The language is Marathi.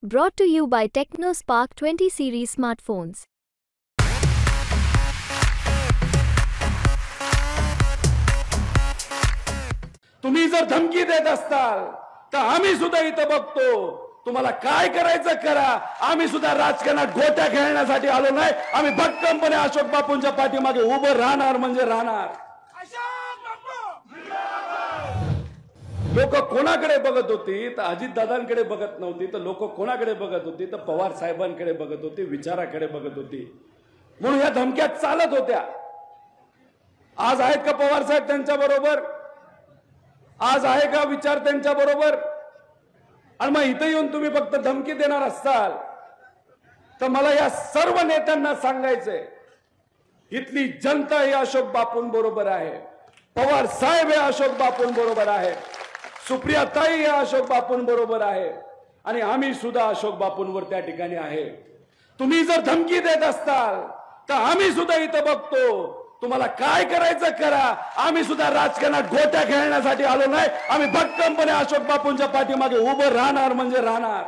Brought to you by TechnoSpark 20 series smartphones. तुम्ही जर धमकी देत असताल तर आम्ही सुद्धा इथं बघतो, तुम्हाला काय करायचं करा, आम्ही सुद्धा राजकारणात गोट्या खेळण्यासाठी आलो नाही, आम्ही भक्कमपणे अशोक बापूंच्या पाठीमागे उभं राहणार म्हणजे राहणार। लोक कोणाकडे बघत होती तर अजित दादांकडे बघत नव्हती, तर लोक कोणाकडे बघत होती तर पवार साहेबांकडे बघत होती, विचाराकडे बघत होती, म्हणून या धमक्या चालत होत्या। आज आहेत का पवार साहेब त्यांच्या बरोबर? आज आहे का विचार त्यांच्या बरोबर? आणि मग इथे येऊन तुम्ही फक्त धमकी देणार असाल तर मला या सर्व नेत्यांना सांगायचंय, इथली जनता ही अशोक बापूंबरोबर आहे, पवार साहेब हे अशोक बापूंबरोबर आहे, सुप्रिया ताई हे अशोक बापूंबरोबर आहे आणि आम्ही सुद्धा अशोक बापूंवर त्या ठिकाणी आहे। तुम्ही जर धमकी देत असताल तर आम्ही सुद्धा इथं बघतो, तुम्हाला काय करायचं करा, आम्ही सुद्धा राजकारणात गोट्या खेळण्यासाठी आलो नाही, आम्ही भक्कमपणे अशोक बापूंच्या पाठीमागे उभं राहणार म्हणजे राहणार।